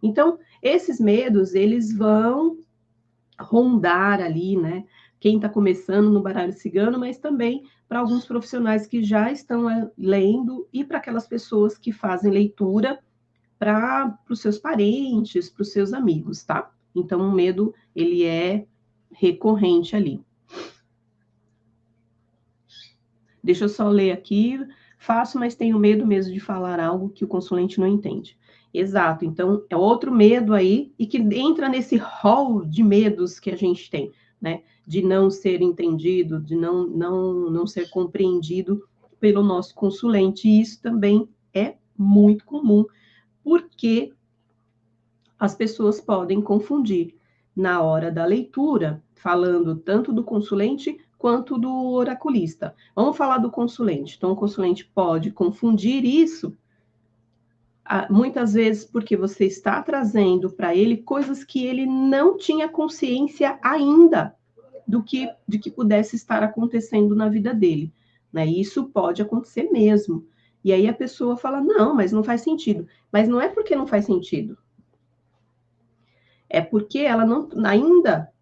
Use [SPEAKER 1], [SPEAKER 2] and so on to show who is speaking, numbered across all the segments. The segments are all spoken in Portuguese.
[SPEAKER 1] Então, esses medos, eles vão rondar ali, né? Quem está começando no baralho cigano, mas também para alguns profissionais que já estão lendo e para aquelas pessoas que fazem leitura para os seus parentes, para os seus amigos, tá? Então, o medo, ele é recorrente ali. Deixa eu só ler aqui. Faço, mas tenho medo mesmo de falar algo que o consulente não entende. Exato. Então, é outro medo aí, e que entra nesse rol de medos que a gente tem, né? De não ser entendido, de não ser compreendido pelo nosso consulente. E isso também é muito comum, porque as pessoas podem confundir na hora da leitura, falando tanto do consulente quanto do oraculista. Vamos falar do consulente. Então, o consulente pode confundir isso, muitas vezes porque você está trazendo para ele coisas que ele não tinha consciência ainda de que pudesse estar acontecendo na vida dele. Né? E isso pode acontecer mesmo. E aí a pessoa fala, não, mas não faz sentido. Mas não é porque não faz sentido. É porque ela ainda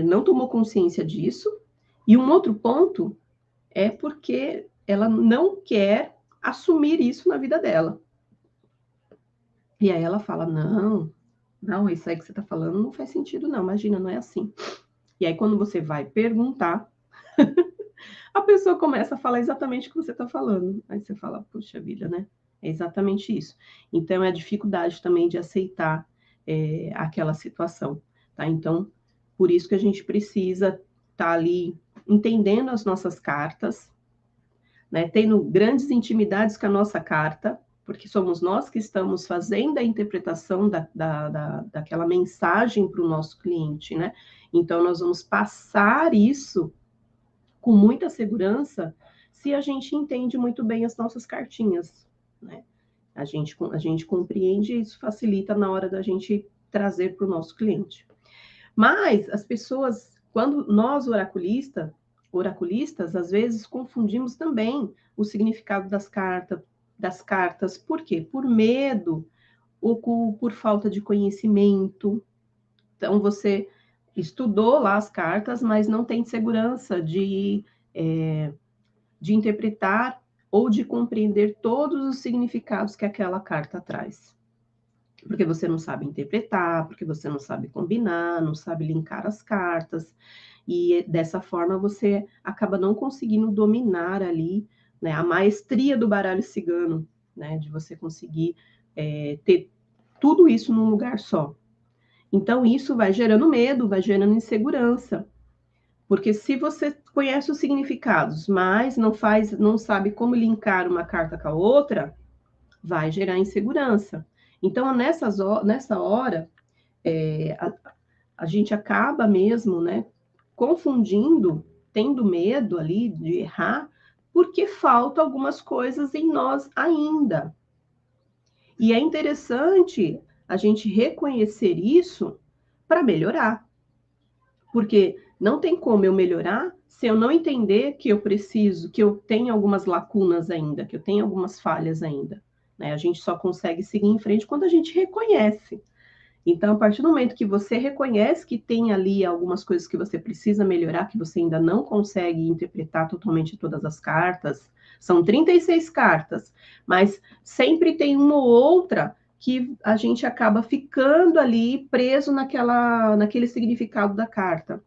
[SPEAKER 1] não tomou consciência disso. E um outro ponto é porque ela não quer assumir isso na vida dela. E aí ela fala, não, isso aí que você está falando não faz sentido, não. Imagina, não é assim. E aí quando você vai perguntar, a pessoa começa a falar exatamente o que você está falando. Aí você fala, puxa vida, né? É exatamente isso. Então, é a dificuldade também de aceitar aquela situação, tá? Então, por isso que a gente precisa estar ali entendendo as nossas cartas, né? Tendo grandes intimidades com a nossa carta, porque somos nós que estamos fazendo a interpretação daquela mensagem para o nosso cliente, né? Então, nós vamos passar isso com muita segurança se a gente entende muito bem as nossas cartinhas, né? A gente compreende e isso facilita na hora da gente trazer para o nosso cliente. Mas as pessoas, quando nós oraculistas, às vezes confundimos também o significado das cartas. Por quê? Por medo ou por falta de conhecimento. Então, você estudou lá as cartas, mas não tem segurança de interpretar ou de compreender todos os significados que aquela carta traz. Porque você não sabe interpretar, porque você não sabe combinar, não sabe linkar as cartas, e dessa forma você acaba não conseguindo dominar ali, né, a maestria do baralho cigano, né, de você conseguir ter tudo isso num lugar só. Então, isso vai gerando medo, vai gerando insegurança. Porque se você conhece os significados, mas não sabe como linkar uma carta com a outra, vai gerar insegurança. Então, nessa hora, a gente acaba mesmo, né, confundindo, tendo medo ali de errar, porque faltam algumas coisas em nós ainda. E é interessante a gente reconhecer isso para melhorar. Porque não tem como eu melhorar se eu não entender que eu preciso, que eu tenho algumas lacunas ainda, que eu tenho algumas falhas ainda. Né? A gente só consegue seguir em frente quando a gente reconhece. Então, a partir do momento que você reconhece que tem ali algumas coisas que você precisa melhorar, que você ainda não consegue interpretar totalmente todas as cartas, são 36 cartas, mas sempre tem uma ou outra que a gente acaba ficando ali preso naquele significado da carta.